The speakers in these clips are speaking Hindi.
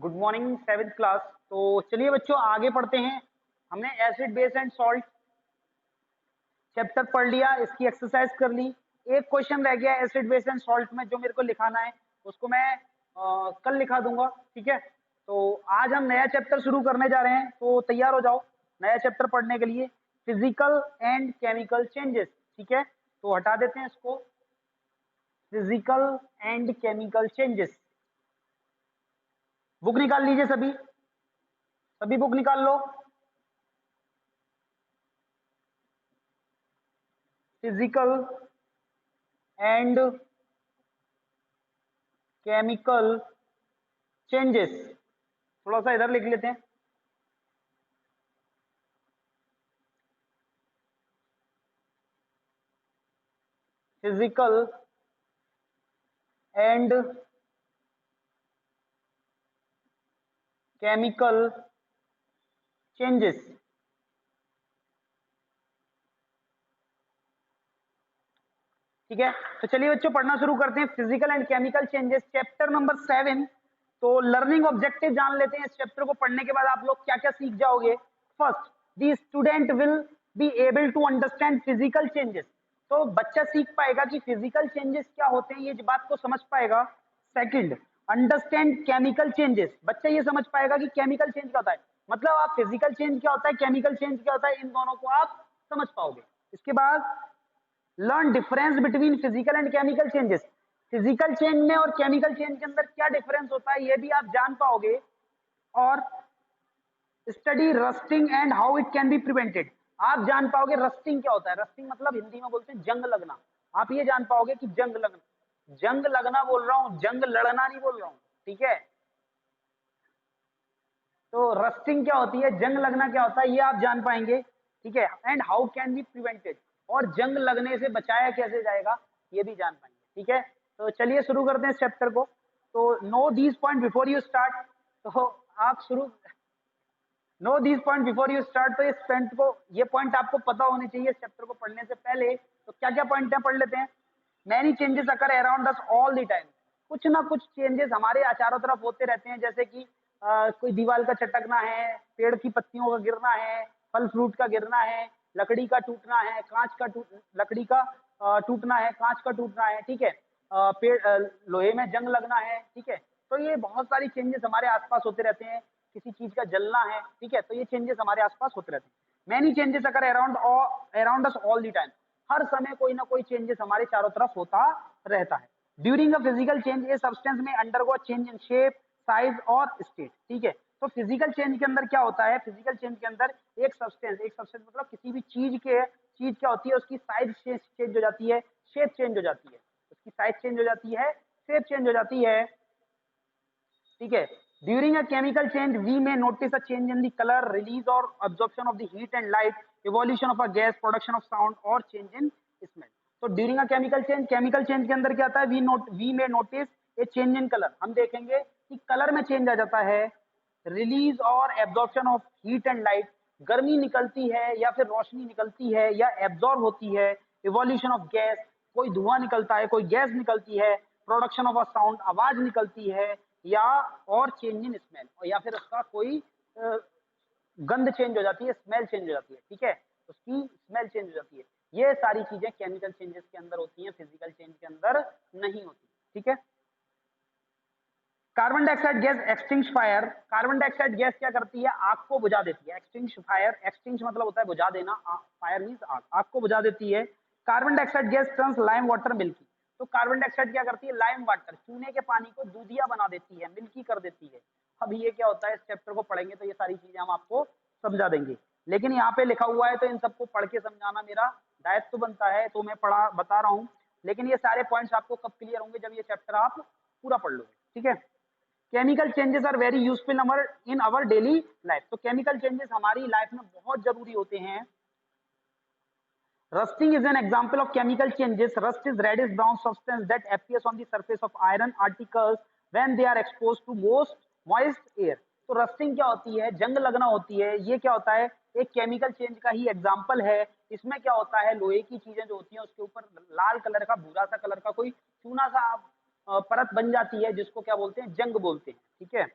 Good morning seventh class. तो चलिए बच्चों आगे पढ़ते हैं। हमने acid base and salt chapter पढ़ लिया, इसकी एक्सरसाइज कर ली। एक क्वेश्चन रह गया एसिड बेस एंड सॉल्ट में जो मेरे को लिखाना है, उसको मैं कल लिखा दूंगा। ठीक है, तो आज हम नया चैप्टर शुरू करने जा रहे हैं, तो तैयार हो जाओ नया चैप्टर पढ़ने के लिए, फिजिकल एंड केमिकल चेंजेस। ठीक है, तो हटा देते हैं इसको, physical and chemical changes. Book निकाल लीजिए, सभी सभी बुक निकाल लो। फिजिकल एंड केमिकल चेंजेस, थोड़ा सा इधर लिख लेते हैं। Physical and chemical changes. ठीक है, तो चलिए बच्चों पढ़ना शुरू करते हैं। Physical and chemical changes, chapter number 7। तो लर्निंग ऑब्जेक्टिव जान लेते हैं। इस चैप्टर को पढ़ने के बाद आप लोग क्या क्या सीख जाओगे। First, the student will be able to understand physical changes. तो बच्चा सीख पाएगा कि फिजिकल चेंजेस क्या होते हैं, ये बात को समझ पाएगा। Second, understand chemical changes. बच्चा ये समझ पाएगा कि केमिकल चेंज क्या होता है, मतलब आप फिजिकल चेंज क्या होता है, केमिकल चेंज क्या होता है, इन दोनों को आप समझ पाओगे। इसके बाद learn difference between physical and chemical changes. Physical change में और केमिकल चेंज के अंदर क्या डिफरेंस होता है, ये भी आप जान पाओगे। और study rusting and how it can be prevented. आप जान पाओगे रस्टिंग क्या होता है। रस्टिंग मतलब हिंदी में बोलते हैं जंग लगना। आप ये जान पाओगे कि जंग लगना, जंग लगना बोल रहा हूं, जंग लड़ना नहीं बोल रहा हूं। ठीक है, तो रस्टिंग क्या होती है, जंग लगना क्या होता है, ये आप जान पाएंगे। ठीक है, and how can be prevented, और जंग लगने से बचाया कैसे जाएगा, ये भी जान पाएंगे। ठीक है, तो चलिए शुरू करते हैं इस चैप्टर को। तो know these point before you start. तो आप शुरू, know these point before you start. तो इस पॉइंट को, ये पॉइंट आपको पता होने चाहिए इस चैप्टर को पढ़ने से पहले। तो क्या क्या पॉइंट है पढ़ लेते हैं। Many changes occur around us all the time. कुछ ना कुछ चेंजेस हमारे चारों तरफ होते रहते हैं, जैसे कि कोई दीवार का चटकना है, पेड़ की पत्तियों का गिरना है, फल फ्रूट का गिरना है, लकड़ी का टूटना है, कांच का लकड़ी का टूटना है, कांच का टूटना है। ठीक है, पेड़ लोहे में जंग लगना है। ठीक है, तो ये बहुत सारी चेंजेस हमारे आसपास होते रहते हैं। किसी चीज का जलना है, ठीक है, तो ये चेंजेस हमारे आसपास होते रहते हैं। Many changes occur around us all the time. हर समय कोई ना कोई चेंजेस हमारे चारों तरफ होता रहता है। During a physical change a substance may undergo change in shape, size or state. ठीक है, तो फिजिकल चेंज के अंदर क्या होता है, फिजिकल चेंज के अंदर एक सब्सटेंस मतलब किसी भी चीज क्या होती है, उसकी साइज चेंज हो जाती है, शेप चेंज हो जाती है, उसकी साइज चेंज हो जाती है, शेप चेंज हो जाती है। ठीक है, during a chemical change we may notice a change in the colour, release or absorption of the heat and light, evolution of a gas, production of sound or change in smell. तो ड्यूरिंग अ केमिकल चेंज के अंदर क्या आता है, we may notice a change in colour. हम देखेंगे कि कलर में चेंज आ जाता है। रिलीज और absorption of heat and light, गर्मी निकलती है या फिर रोशनी निकलती है या एब्जॉर्ब होती है। इवोल्यूशन ऑफ गैस, कोई धुआं निकलता है, कोई गैस निकलती है। प्रोडक्शन ऑफ अ साउंड, आवाज निकलती है, या और चेंज इन स्मेल, और या फिर उसका कोई अ, गंध चेंज हो जाती है, स्मेल चेंज हो जाती है। ठीक है, उसकी स्मेल चेंज हो जाती है। ये सारी चीजें केमिकल चेंजेस के अंदर होती हैं, फिजिकल चेंज के अंदर नहीं होती। ठीक है, carbon dioxide gas extinguish fire. Carbon dioxide gas क्या करती है, आग को बुझा देती है। एक्सटिंग्विश फायर, एक्सटिंग्विश मतलब होता है बुझा देना, फायर मींस आग, आग को बुझा देती है। Carbon dioxide gas turns lime water milky. तो कार्बन डाइऑक्साइड क्या करती है, लाइम वाटर, चूने के पानी को दूधिया बना देती है, मिल्की कर देती है। अब ये क्या होता है, इस चैप्टर को पढ़ेंगे तो ये सारी चीजें हम आपको समझा देंगे, लेकिन यहाँ पे लिखा हुआ है तो इन सबको पढ़ के समझाना मेरा दायित्व बनता है, तो मैं पढ़ा बता रहा हूँ। लेकिन ये सारे पॉइंट्स आपको कब क्लियर होंगे, जब ये चैप्टर आप पूरा पढ़ लोगे। ठीक है, chemical changes are very useful in our daily life. तो केमिकल चेंजेस हमारी लाइफ में बहुत जरूरी होते हैं। Rusting is an example of chemical changes. Rust is reddish brown substance that appears on the surface of iron articles when they are exposed to most moist air. तो रस्टिंग क्या होती है, जंग लगना होती है। ये क्या होता है, एक केमिकल चेंज का ही एग्जाम्पल है। इसमें क्या होता है, लोहे की चीजें जो होती हैं उसके ऊपर लाल कलर का, भूरा सा कलर का कोई चूना सा परत बन जाती है, जिसको क्या बोलते हैं, जंग बोलते हैं। ठीक है,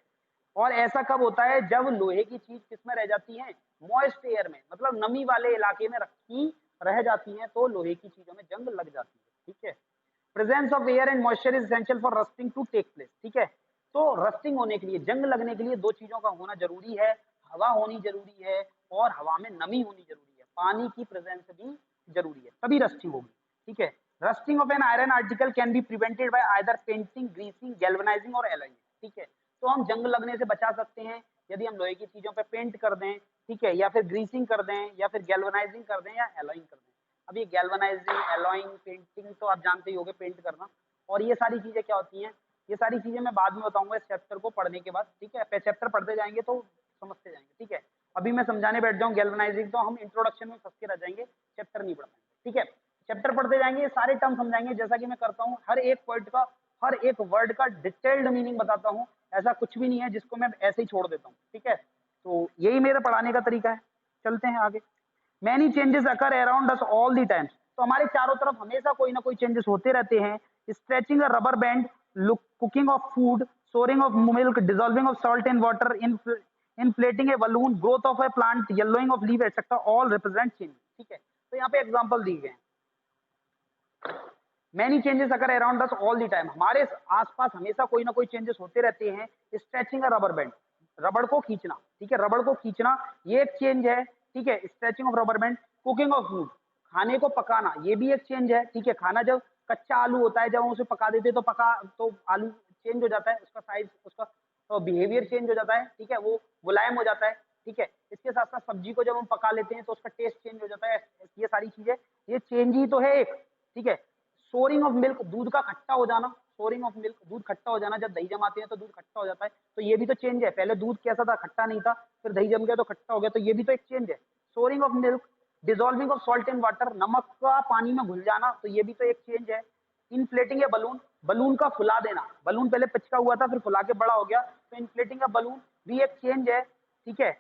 और ऐसा कब होता है, जब लोहे की चीज किसमें रह जाती है, मॉइस्ट एयर में, मतलब नमी वाले इलाके में रखी रह जाती हैं, तो लोहे की चीजों में जंग लग जाती है। ठीक है, presence of air and moisture is essential for rusting to take place. ठीक है, तो रस्टिंग होने के लिए, जंग लगने के लिए दो चीजों का होना जरूरी है, हवा होनी जरूरी है और हवा में नमी होनी जरूरी है, पानी की प्रेजेंस भी जरूरी है, तभी रस्टिंग होगी। ठीक है, rusting of an iron article can be prevented by either painting, greasing, galvanising और एलॉइंग। ठीक है, तो हम जंग लगने से बचा सकते हैं यदि हम लोहे की चीजों पे पेंट कर दें, ठीक है, या फिर ग्रीसिंग कर दें, या फिर गैल्वेनाइजिंग कर दें, या एलॉइंग कर दें। अब ये गैल्वेनाइजिंग, एलॉइंग, पेंटिंग तो आप जानते ही होंगे, पेंट करना, और ये सारी चीजें क्या होती हैं, ये सारी चीजें मैं बाद में बताऊंगा इस चैप्टर को पढ़ने के बाद। ठीक है, चैप्टर पढ़ते जाएंगे तो समझते जाएंगे। ठीक है, अभी मैं समझाने बैठ जाऊं गैल्वेनाइजिंग तो हम इंट्रोडक्शन में फंस के रह जाएंगे, चैप्टर नहीं पढ़ पाएंगे। ठीक है, चैप्टर पढ़ते जाएंगे, ये सारे टर्म समझाएंगे जैसा कि मैं करता हूँ, हर एक पॉइंट का, हर एक वर्ड का डिटेल्ड मीनिंग बताता हूँ, ऐसा कुछ भी नहीं है जिसको मैं ऐसे ही छोड़ देता हूँ। ठीक है, तो यही मेरा पढ़ाने का तरीका है। चलते हैं आगे। Many changes occur around us all the times, तो हमारे चारों तरफ हमेशा कोई ना कोई चेंजेस होते रहते हैं। Stretching a rubber band, look, cooking of food, souring of milk, dissolving of salt in water, inflating a balloon, growth of a plant, yellowing of leave etcetera, all represent change. ठीक है, तो यहाँ पे एग्जांपल दी गए हैं। Many changes occur around us all the time, हमारे आसपास हमेशा कोई ना कोई चेंजेस होते रहते हैं। स्ट्रेचिंग अ रबर बैंड, रबड़ को खींचना। ठीक है, रबड़ को खींचना ये एक चेंज है। ठीक है, stretching of rubber band. Cooking of food, खाने को पकाना, ये भी एक चेंज है। ठीक है, खाना जब कच्चा आलू होता है, जब हम उसे पका देते हैं तो पका तो आलू चेंज हो जाता है, उसका साइज, उसका बिहेवियर चेंज हो जाता है। ठीक है, वो मुलायम हो जाता है। ठीक है, इसके साथ साथ सब्जी को जब हम पका लेते हैं तो उसका टेस्ट चेंज हो जाता है। ये सारी चीजें, ये चेंज ही तो है एक। ठीक है, सोरिंग ऑफ मिल्क, दूध का खट्टा हो जाना, सोरिंग ऑफ मिल्क, दूध खट्टा हो जाना, जब दही जमाते हैं तो दूध खट्टा हो जाता है, तो ये भी तो चेंज है। पहले दूध कैसा था, खट्टा नहीं था, फिर दही जम गया तो खट्टा हो गया, तो ये भी तो एक चेंज है। Souring of milk, dissolving of salt in water, नमक का पानी में घुल जाना, तो ये भी तो एक चेंज है। इन्फ्लेटिंग ए बलून, बलून का फुला देना, बलून पहले पिचका हुआ था फिर फुला के बड़ा हो गया, तो इन्फ्लेटिंग ए बलून भी एक चेंज है। ठीक है,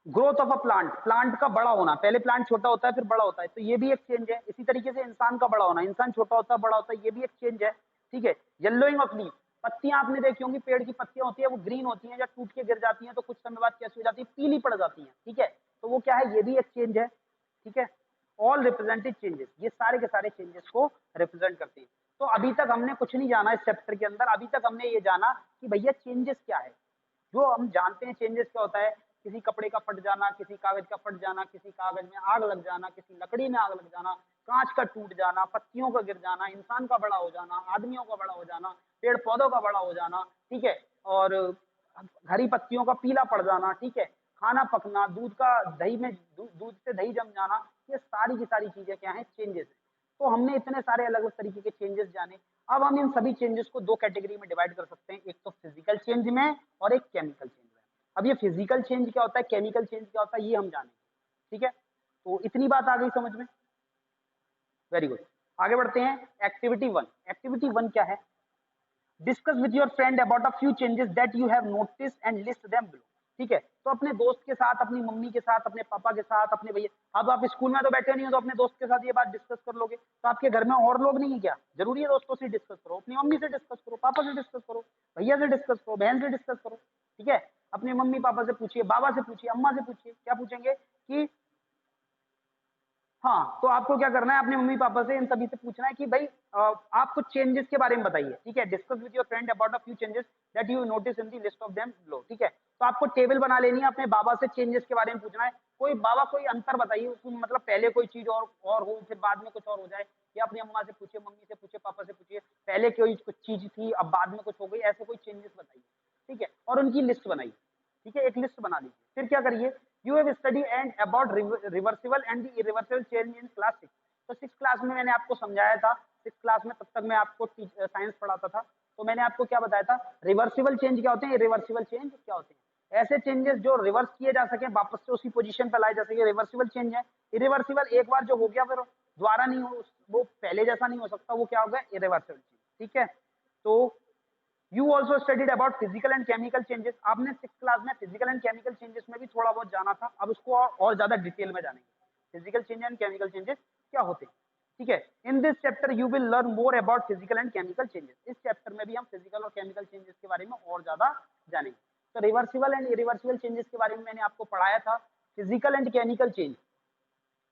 growth of a plant, plant का बड़ा होना, पहले प्लांट छोटा होता है फिर बड़ा होता है, तो ये भी एक चेंज है। इसी तरीके से इंसान का बड़ा होना, इंसान छोटा होता है बड़ा होता है, ये भी एक चेंज है। ठीक है, येलोइंग ऑफ लीफ, पत्तियां आपने देखी होंगी, पेड़ की पत्तियां होती है वो ग्रीन होती हैं, जब टूट के गिर जाती हैं तो कुछ समय बाद कैसी हो जाती है, पीली पड़ जाती हैं। ठीक है, तो वो क्या है, ये भी एक चेंज है। ठीक है, ऑल रिप्रेजेंटेड चेंजेस, ये सारे के सारे चेंजेस को रिप्रेजेंट करते हैं। तो अभी तक हमने कुछ नहीं जाना इस चैप्टर के अंदर, अभी तक हमने ये जाना कि भैया चेंजेस क्या है। जो हम जानते हैं चेंजेस क्या होता है, किसी कपड़े का फट जाना, किसी कागज का फट जाना, किसी कागज में आग लग जाना, किसी लकड़ी में आग लग जाना, कांच का टूट जाना, पत्तियों का गिर जाना, इंसान का बड़ा हो जाना, आदमियों का बड़ा हो जाना, पेड़ पौधों का बड़ा हो जाना। ठीक है, और हरी पत्तियों का पीला पड़ जाना। ठीक है, खाना पकना, दूध का दही में, दूध से दही जम जाना, ये सारी की सारी चीजें क्या है, चेंजेस है। तो हमने इतने सारे अलग अलग तरीके के चेंजेस जाने। अब हम इन सभी चेंजेस को दो कैटेगरी में डिवाइड कर सकते हैं, एक तो फिजिकल चेंज में और एक केमिकल चेंज में। अब ये फिजिकल चेंज क्या होता है, केमिकल चेंज क्या होता है, ये हम जानेंगे। ठीक है, तो इतनी बात आ गई समझ में। वेरी गुड, आगे बढ़ते हैं। एक्टिविटी वन, एक्टिविटी वन क्या है, discuss with your friend about a few changes that you have notice and list them below. ठीक है, तो अपने दोस्त के साथ, अपनी मम्मी के साथ, अपने पापा के साथ, अपने भैया, अब आप स्कूल में तो बैठे नहीं हो तो अपने दोस्त के साथ ये बात डिस्कस कर लोगे, तो आपके घर में और लोग नहीं है क्या, जरूरी है दोस्तों से डिस्कस करो, अपनी मम्मी से डिस्कस करो, पापा से डिस्कस करो, भैया से डिस्कस करो, बहन से डिस्कस करो। ठीक है, अपने मम्मी पापा से पूछिए, बाबा से पूछिए, अम्मा से पूछिए, क्या पूछेंगे कि हाँ, तो आपको क्या करना है, अपने मम्मी पापा से, इन सभी से पूछना है कि भाई आप कुछ चेंजेस के बारे में बताइए। ठीक है, discuss with your friend about a few changes that you notice in the list of them below. ठीक है, तो आपको टेबल बना लेनी है, अपने बाबा से चेंजेस के बारे में पूछना है, कोई बाबा कोई अंतर बताइए, मतलब पहले कोई चीज और हो फिर बाद में कुछ और हो जाए, या अपनी अम्मा से पूछिए, मम्मी से पूछिए, पापा से पूछिए, पहले कोई कुछ चीज थी अब बाद में कुछ हो गई, ऐसे कोई चेंजेस बताइए। ठीक है, और उनकी लिस्ट बनाइए। ठीक है, एक लिस्ट बना लीजिए, फिर क्या करिए, you have study and about reversible and the irreversible change in class 6। तो 6 क्लास में मैंने आपको समझाया था, 6 क्लास में तब तक मैं आपको साइंस पढ़ाता था, तो मैंने आपको क्या बताया था, रिवर्सिबल चेंज क्या होते हैं, इरिवर्सिबल चेंज क्या होते हैं, ऐसे चेंजेस जो रिवर्स किए जा सके, वापस से उसी पोजीशन पर लाए जा सके, रिवर्सिबल चेंज है। इरिवर्सिबल एक बार जो हो गया फिर दोबारा नहीं हो, वो पहले जैसा नहीं हो सकता, वो क्या होगा, इरिवर्सिबल चेंज। ठीक है, तो you also studied about physical and chemical changes, आपने 6 क्लास में फिजिकल एंड केमिकल चेंजेस में भी थोड़ा बहुत जाना था, अब उसको और ज्यादा डिटेल में जानेंगे, physical change and chemical changes क्या होते हैं। ठीक है। In this chapter you will learn more about physical and chemical changes. इस चैप्टर में भी हम फिजिकल और केमिकल चेंजेस के बारे में और ज्यादा जानेंगे। तो रिवर्सिबल एंड इरिवर्सिबल चेंजेस के बारे में मैंने आपको पढ़ाया था। फिजिकल एंड केमिकल चेंज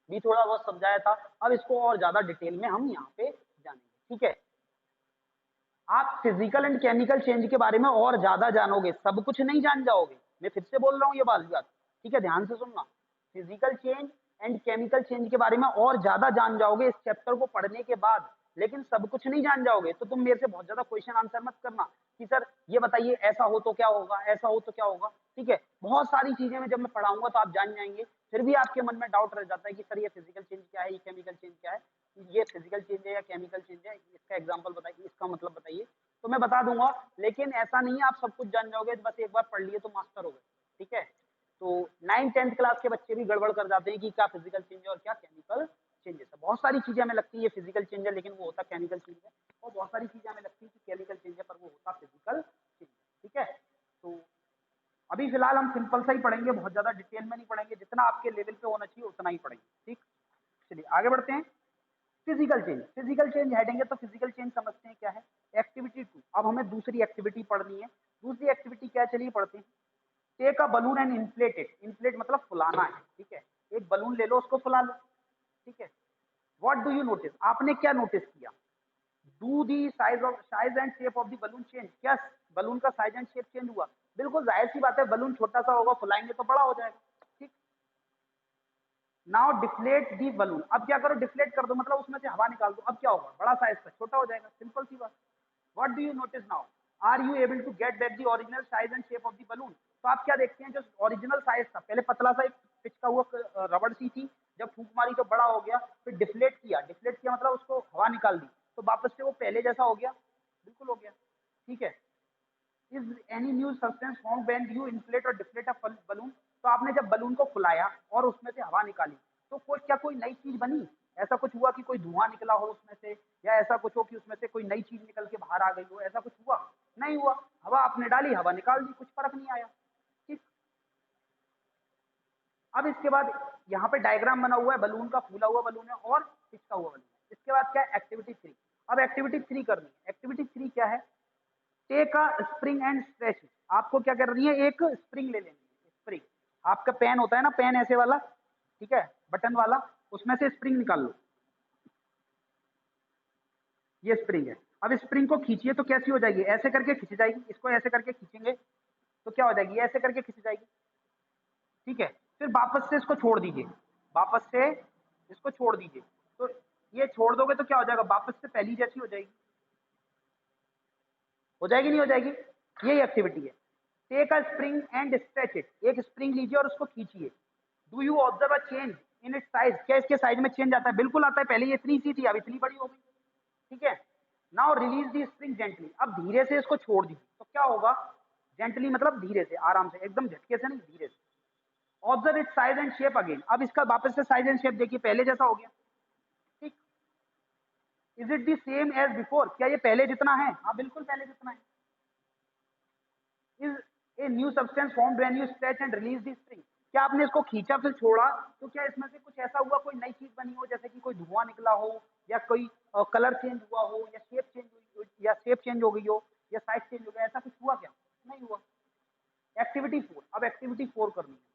भी थोड़ा बहुत समझाया था। अब इसको और ज्यादा डिटेल में हम यहाँ पे जानेंगे। ठीक है, आप फिजिकल एंड केमिकल चेंज के बारे में और ज्यादा जानोगे, सब कुछ नहीं जान जाओगे। मैं फिर से बोल रहा हूँ ये बात, ठीक है, ध्यान से सुनना। Physical change and chemical change के बारे में और ज्यादा जान जाओगे इस चैप्टर को पढ़ने के बाद, लेकिन सब कुछ नहीं जान जाओगे। तो तुम मेरे से बहुत ज्यादा क्वेश्चन आंसर मत करना कि सर ये बताइए ऐसा हो तो क्या होगा, ऐसा हो तो क्या होगा। ठीक है, बहुत सारी चीजें मैं जब मैं पढ़ाऊंगा तो आप जान जाएंगे। फिर भी आपके मन में डाउट रह जाता है कि सर ये फिजिकल चेंज क्या है, ये केमिकल चेंज क्या है, ये फिजिकल चेंज है या केमिकल चेंज है, इसका एग्जाम्पल बताइए, इसका मतलब बताइए। तो मैं बता दूंगा, लेकिन ऐसा नहीं है आप सब कुछ जान जाओगे, बस एक बार पढ़ लिए तो मास्टर हो गए। ठीक है, तो 9th-10th क्लास के बच्चे भी गड़बड़ कर जाते हैं कि क्या फिजिकल चेंज है और क्या केमिकल चेंजेस है। बहुत सारी चीजें हमें लगती है फिजिकल चेंज है लेकिन वो होता केमिकल चेंज है, और बहुत सारी चीजें हमें लगती है कि केमिकल चेंज है पर वो होता फिजिकल चेंज है। ठीक है, तो अभी फिलहाल हम सिंपल सा ही पढ़ेंगे, बहुत ज्यादा डिटेल में नहीं पढ़ेंगे, जितना आपके लेवल पे होना चाहिए उतना ही पढ़ेंगे। ठीक, चलिए आगे बढ़ते हैं। फिजिकल चेंज, फिजिकल चेंज हेडेंगे तो फिजिकल चेंज समझते हैं क्या है। एक्टिविटी 2, अब हमें दूसरी एक्टिविटी पढ़नी है। दूसरी एक्टिविटी क्या है, चलिए पढ़ते हैं। Take a balloon and inflate it, inflate मतलब फुलाना है। ठीक है, एक बलून ले लो, उसको फुला लो। ठीक है, व्हाट डू यू नोटिस, आपने क्या नोटिस किया। Do the size and shape of the balloon change, क्या बलून का साइज एंड शेप चेंज हुआ। बिल्कुल जाहिर सी बात है, बलून छोटा सा होगा, फुलाएंगे तो बड़ा हो जाएगा। ठीक, नाउ डिफ्लेट दी बलून, अब क्या करो, डिफ्लेट कर दो, मतलब उसमें से हवा निकाल दो। अब क्या होगा, बड़ा साइज था छोटा हो जाएगा, सिंपल सी बात। What do you notice now, are you able to get back the original size and shape of the balloon. तो आप क्या देखते हैं, जो ओरिजिनल साइज था, पहले पतला सा एक पिचका हुआ रबड़ सी थी, जब फूंक मारी तो बड़ा हो गया, फिर डिफ्लेट किया, डिफ्लेट किया मतलब उसको हवा निकाल दी, तो वापस से वो पहले जैसा हो गया, बिल्कुल हो गया। ठीक है, is any new substance form when you inflate और डिफ्लेट अ बलून। तो आपने जब बलून को फुलाया और उसमें से हवा निकाली, तो कोई नई चीज बनी, ऐसा कुछ हुआ कि कोई धुआं निकला हो उसमें से, या ऐसा कुछ हो कि उसमें से कोई नई चीज निकल के बाहर आ गई हो, ऐसा कुछ हुआ नहीं हुआ। हवा आपने डाली, हवा निकाल दी, कुछ फर्क नहीं आया। ठीक, अब इसके बाद यहाँ पे डायग्राम बना हुआ है, बलून का फूला हुआ बलून है और पिचका हुआ बलून है। इसके बाद क्या है, एक्टिविटी 3। अब एक्टिविटी 3 करनी है। एक्टिविटी 3 क्या है, take a spring and stretch. आपको क्या करनी है, एक स्प्रिंग ले लेनी है। स्प्रिंग, आपका पेन होता है ना, पेन ऐसे वाला, ठीक है, बटन वाला, उसमें से स्प्रिंग निकाल लो। ये स्प्रिंग है। अब स्प्रिंग को खींचिए तो कैसी हो जाएगी, ऐसे करके खींच जाएगी। इसको ऐसे करके खींचेंगे तो क्या हो जाएगी, ऐसे करके खींच जाएगी। ठीक है, फिर वापस से इसको छोड़ दीजिए, वापस से इसको छोड़ दीजिए। तो ये छोड़ दोगे तो क्या हो जाएगा, वापस से पहली जैसी हो जाएगी। हो जाएगी नहीं हो जाएगी, यही एक्टिविटी है। Take a spring and stretch it, एक स्प्रिंग लीजिए और उसको खींचिए। Do you observe a change in it size, क्या इसके साइज में चेंज आता है, बिल्कुल आता है। पहले ये इतनी सी थी, अब इतनी बड़ी हो गई। ठीक है, नाउ रिलीज दी स्प्रिंग जेंटली, अब धीरे से इसको छोड़ दीजिए तो क्या होगा, जेंटली मतलब धीरे से, आराम से, एकदम झटके से नहीं, धीरे से। Observe it size and shape again, अब इसका वापस से साइज एंड शेप देखिए, पहले जैसा हो गया। ठीक, is it the same as before, क्या ये पहले जितना है, हाँ बिल्कुल पहले जितना है। Is a new substance form when you stretch and release the spring, क्या आपने इसको खींचा फिर छोड़ा तो क्या इसमें से कुछ ऐसा हुआ, कोई नई चीज बनी हो, जैसे कि कोई धुआं निकला हो, या कोई कलर चेंज हुआ हो, या शेप चेंज हुई हो, या शेप चेंज हो गई हो, या साइज चेंज हो गया, ऐसा कुछ हुआ क्या, नहीं हुआ। एक्टिविटी 4, अब एक्टिविटी 4 करनी है।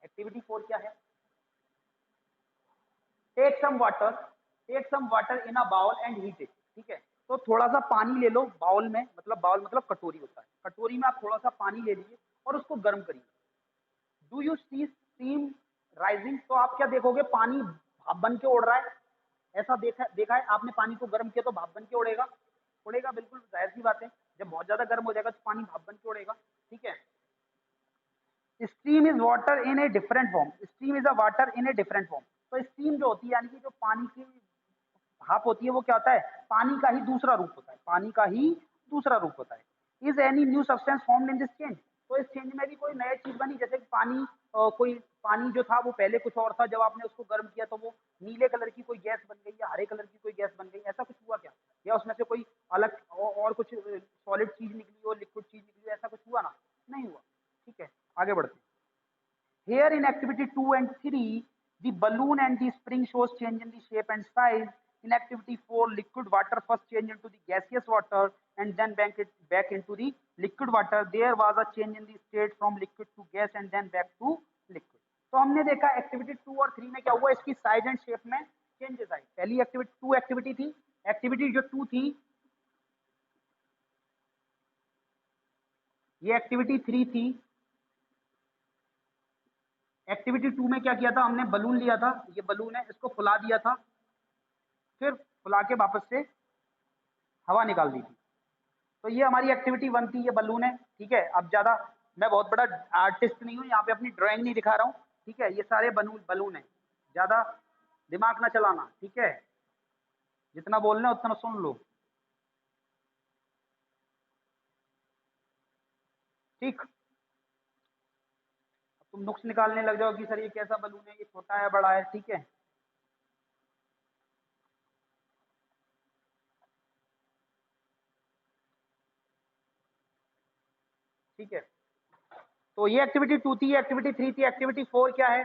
एक्टिविटी 4 क्या है, take some water, take some water in a bowl and heat it. ठीक है, तो थोड़ा सा पानी ले लो बाउल में, मतलब बाउल मतलब कटोरी होता है, कटोरी में आप थोड़ा सा पानी ले लीजिए और उसको गर्म करिए। Do you see steam rising, तो आप क्या देखोगे, पानी भाप बन के उड़ रहा है। ऐसा देखा देखा है आपने, पानी को गर्म किया तो भाप बन के उड़ेगा, उड़ेगा, बिल्कुल जाहिर सी बात है। जब बहुत ज्यादा गर्म हो जाएगा तो पानी भाप बन के उड़ेगा। ठीक है, steam is water in a different form, steam is a water in a different form. तो स्टीम जो होती है, यानी कि जो पानी की भाप होती है, वो क्या होता है, पानी का ही दूसरा रूप होता है, पानी का ही दूसरा रूप होता है। Is any new substance form in this change, तो इस चेंज में भी कोई नया चीज बनी, जैसे कि पानी कोई पानी जो था वो पहले कुछ और था, जब आपने उसको गर्म किया तो वो नीले कलर की कोई गैस बन गई, या हरे कलर की कोई गैस बन गई, ऐसा कुछ हुआ क्या, या उसमें से कोई अलग और कुछ सॉलिड चीज निकली हो, लिक्विड चीज निकली हो, ऐसा कुछ हुआ ना, नहीं हुआ। ठीक है, आगे बढ़ते हैं। Here in activity 2 and 3, the balloon and the spring shows change in the shape and size. In activity 4, liquid water first change into the gaseous water and then back into the liquid water. There was a change in the state from liquid to gas and then back to liquid. तो हमने देखा एक्टिविटी 2 और 3 में क्या हुआ, इसकी साइज एंड शेप में चेंजेस आई. पहली एक्टिविटी 2 एक्टिविटी थी, एक्टिविटी जो 2 थी ये एक्टिविटी 3 थी. एक्टिविटी 2 में क्या किया था हमने, बलून लिया था, ये बलून है, इसको फुला दिया था, फिर फुला के वापस से हवा निकाल दी थी. तो ये हमारी एक्टिविटी 1 थी, ये बलून है. ठीक है, अब ज्यादा मैं बहुत बड़ा आर्टिस्ट नहीं हूँ, यहाँ पे अपनी ड्राइंग नहीं दिखा रहा हूँ. ठीक है, ये सारे बलून है, ज्यादा दिमाग ना चलाना. ठीक है, जितना बोलना है उतना सुन लो. ठीक, तुम नुक्स निकालने लग जाओ कि सर ये कैसा बलून है, ये छोटा है बड़ा है. ठीक है, ठीक है. तो ये एक्टिविटी 2 थी, एक्टिविटी 3 थी. एक्टिविटी 4 क्या है,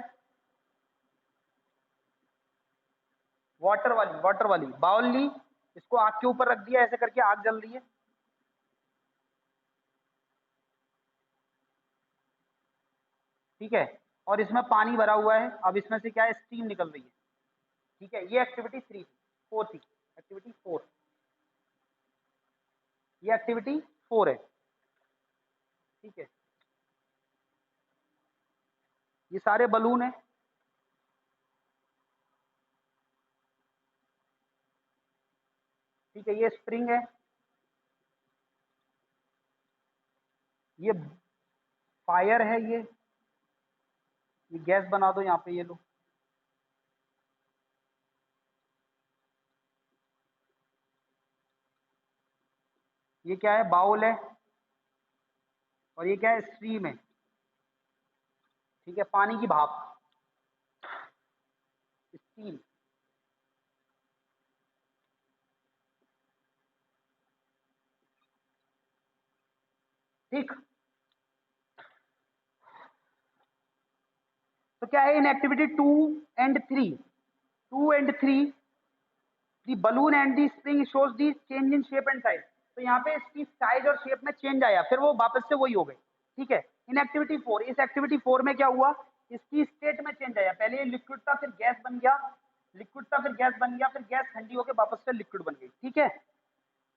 वाटर वाली. वाटर वाली बाउल ली, इसको आग के ऊपर रख दिया, ऐसे करके आग जल रही है. ठीक है, और इसमें पानी भरा हुआ है. अब इसमें से क्या है, स्टीम निकल रही है. ठीक है, ये एक्टिविटी 3 थी. 4 थी, एक्टिविटी 4. ये एक्टिविटी 4 है. ठीक है, ये सारे बलून है. ठीक है, ये स्प्रिंग है, ये फायर है, ये गैस बना दो यहाँ पे, ये लो. ये क्या है, बाउल है, और ये क्या है, स्ट्रीम है. ठीक है, पानी की भाप, स्टीम. ठीक, तो क्या है in activity 2 and 3, 2 and 3 the balloon and the spring shows the change in shape and size. तो यहाँ पे इसकी साइज और शेप में चेंज आया, फिर वो वापस से वही हो गई. ठीक है, इन एक्टिविटी 4, इस एक्टिविटी 4 में क्या हुआ, इसकी स्टेट में चेंज आया. पहले ये लिक्विड था, फिर गैस बन गया, लिक्विड था, फिर गैस बन गया, फिर गैस ठंडी होकर वापस से लिक्विड बन गई. ठीक है,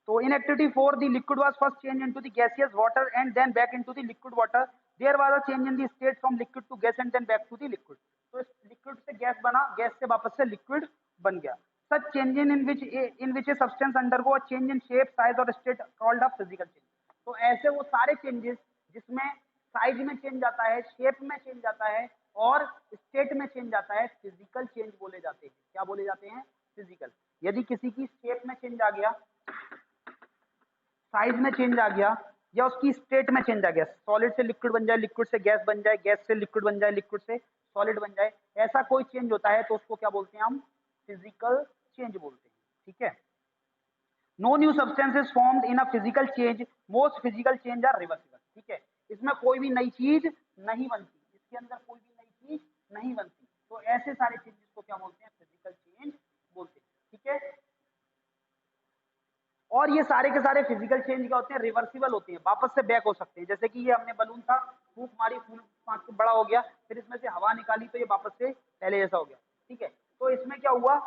तो in activity 4, the liquid was first changed into the gaseous water and then back into the liquid water. There was a change in the state from liquid to gas and then back to the liquid. तो इस लिक्विड से गैस बना, गैस से वापस से लिक्विड बन गया. Such change in which a substance undergo a change in shape, size or state called a physical change. तो ऐसे वो सारे चेंजेस जिसमें साइज में चेंज आता है, शेप में चेंज आता है और स्टेट में चेंज आता है, फिजिकल चेंज बोले जाते हैं. क्या बोले जाते हैं, फिजिकल. यदि किसी की शेप में चेंज आ गया, साइज में चेंज आ गया, या उसकी स्टेट में चेंज आ गया, सॉलिड से लिक्विड बन जाए, लिक्विड से गैस बन जाए, गैस से लिक्विड बन जाए, लिक्विड से सॉलिड बन जाए, ऐसा कोई चेंज होता है तो उसको क्या बोलते हैं हम, फिजिकल चेंज बोलते हैं. ठीक है, no new substances formed in a physical change, most physical change are reversible. ठीक है, इसमें कोई भी नई चीज नहीं बनती, इसके अंदर कोई भी नई चीज नहीं बनती. तो ऐसे सारे चेंजेस को क्या बोलते हैं, फिजिकल चेंज बोलते हैं. ठीक है, और ये सारे के सारे फिजिकल चेंज क्या होते हैं, रिवर्सिबल होते हैं, वापस से बैक हो सकते हैं. जैसे कि ये हमने बलून था, फूंक मारी, फूंक बड़ा हो गया, फिर इसमें से हवा निकाली तो ये वापस से पहले जैसा हो गया. ठीक है, तो इसमें क्या हुआ,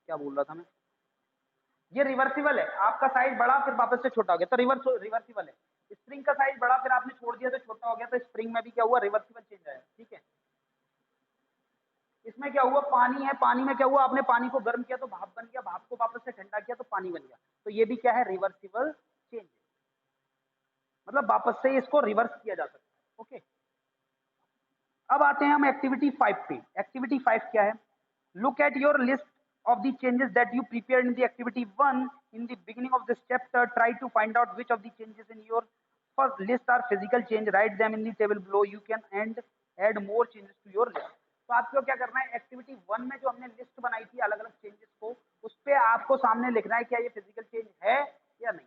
क्या बोल रहा था मैं, ये रिवर्सिबल है. आपका साइज बढ़ा फिर वापस से छोटा हो गया तो रिवर्सिबल है. स्प्रिंग का साइज बढ़ा फिर आपने छोड़ दिया तो छोटा हो गया, तो स्प्रिंग में भी क्या हुआ, रिवर्सिबल चेंज आया. ठीक है, इसमें क्या हुआ, पानी है, पानी में क्या हुआ, आपने पानी को गर्म किया तो भाप बन गया, भाप को वापस से ठंडा किया तो पानी बन गया. तो ये भी क्या है, रिवर्सिबल चेंज है. मतलब वापस से इसको रिवर्स किया जा सकता है. ओके, अब आते हैं हम एक्टिविटी 5 पे. एक्टिविटी 5 क्या है, look at your list of the changes that you prepared in the activity 1 in the beginning of this chapter. Try to find out which of the changes in your first list are physical change. Write them in the table below. You can and add more changes to your list. तो आपको क्या करना है, एक्टिविटी 1 में जो हमने लिस्ट बनाई थी अलग अलग चेंजेस को, उस पे आपको सामने लिखना है क्या ये फिजिकल चेंज है या नहीं.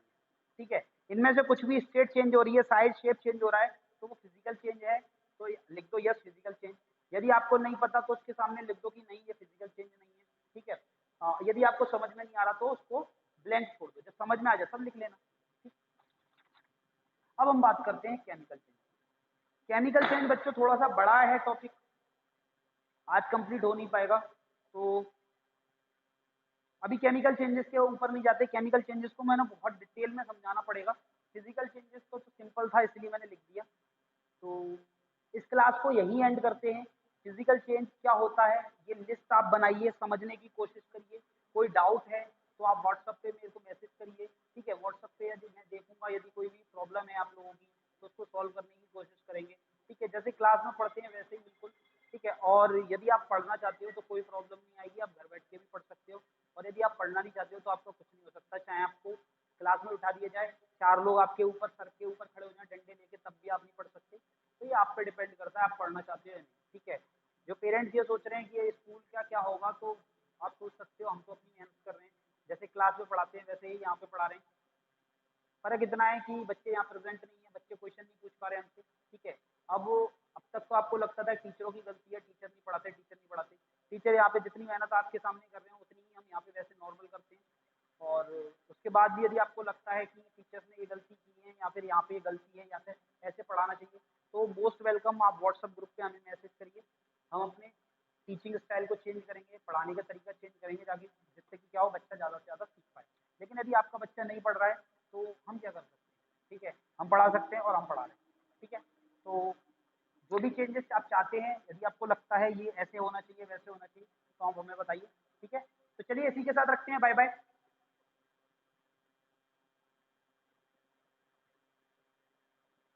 ठीक है, इनमें से कुछ भी स्टेट चेंज हो रही है, साइज शेप चेंज हो रहा है तो वो फिजिकल चेंज है, तो लिख दो यस फिजिकल चेंज. यदि आपको नहीं पता तो उसके सामने लिख दो कि नहीं ये फिजिकल चेंज नहीं है, ठीक है। यदि आपको समझ में नहीं आ रहा तो उसको ब्लैंक छोड़ दो, जब समझ में आ जाए तब लिख लेना, ठीक। अब हम बात करते हैं केमिकल चेंज। केमिकल चेंज बच्चों थोड़ा सा बड़ा है टॉपिक, आज कंप्लीट हो नहीं पाएगा, तो अभी केमिकल चेंजेस के ऊपर नहीं जाते। केमिकल चेंजेस को मैंने बहुत डिटेल में समझाना पड़ेगा, फिजिकल चेंजेस को तो सिंपल था इसलिए मैंने लिख दिया। तो इस क्लास को यहीं एंड करते हैं। फिजिकल चेंज क्या होता है ये लिस्ट आप बनाइए, समझने की कोशिश करिए। कोई डाउट है तो आप व्हाट्सएप पे मेरे को मैसेज करिए, ठीक है। व्हाट्सएप पे यदि मैं देखूंगा यदि कोई भी प्रॉब्लम है आप लोगों की तो उसको सॉल्व करने की कोशिश करेंगे, ठीक है। जैसे क्लास में पढ़ते हैं वैसे ही बिल्कुल, ठीक है। और यदि आप पढ़ना चाहते हो तो कोई प्रॉब्लम नहीं आएगी, आप घर बैठ के भी पढ़ सकते हो। और यदि आप पढ़ना नहीं चाहते हो तो आपका कुछ नहीं हो सकता, चाहे आपको क्लास में उठा दिया जाए, 4 लोग आपके ऊपर सर के ऊपर खड़े हो जाए डंडे लेके, तब भी आप नहीं पढ़ सकते। तो ये आप पे डिपेंड करता है आप पढ़ना चाहते हो या नहीं, ठीक है। जो पेरेंट्स ये सोच रहे हैं कि ये स्कूल का क्या होगा, तो आप सोच सकते हो हम तो अपनी मेहनत कर रहे हैं, जैसे क्लास में पढ़ाते हैं वैसे ही यहाँ पे पढ़ा रहे हैं। फर्क इतना है कि बच्चे यहाँ प्रेजेंट नहीं है, बच्चे क्वेश्चन नहीं पूछ पा रहे हमसे, ठीक है। अब तक तो आपको लगता था टीचरों की गलती है, टीचर नहीं पढ़ाते, टीचर नहीं पढ़ाते। टीचर यहाँ पे जितनी मेहनत आपके सामने कर रहे हैं उतनी ही हम यहाँ पे वैसे नॉर्मल करते हैं। और उसके बाद भी यदि आपको लगता है कि टीचर्स ने ये गलती की है या फिर यहाँ पे ये गलती है या फिर ऐसे पढ़ाना चाहिए, तो मोस्ट वेलकम, आप व्हाट्सएप ग्रुप पे हमें मैसेज करिए। हम अपने टीचिंग स्टाइल को चेंज करेंगे, पढ़ाने का तरीका चेंज करेंगे ताकि जिससे कि क्या हो बच्चा ज़्यादा से ज़्यादा सीख पाए। लेकिन यदि आपका बच्चा नहीं पढ़ रहा है तो हम क्या कर सकते हैं, ठीक है। हम पढ़ा सकते हैं और हम पढ़ा रहे हैं, ठीक है। तो जो भी चेंजेस आप चाहते हैं, यदि आपको लगता है ये ऐसे होना चाहिए वैसे होना चाहिए तो आप हमें बताइए, ठीक है। तो चलिए इसी के साथ रखते हैं, बाय बाय।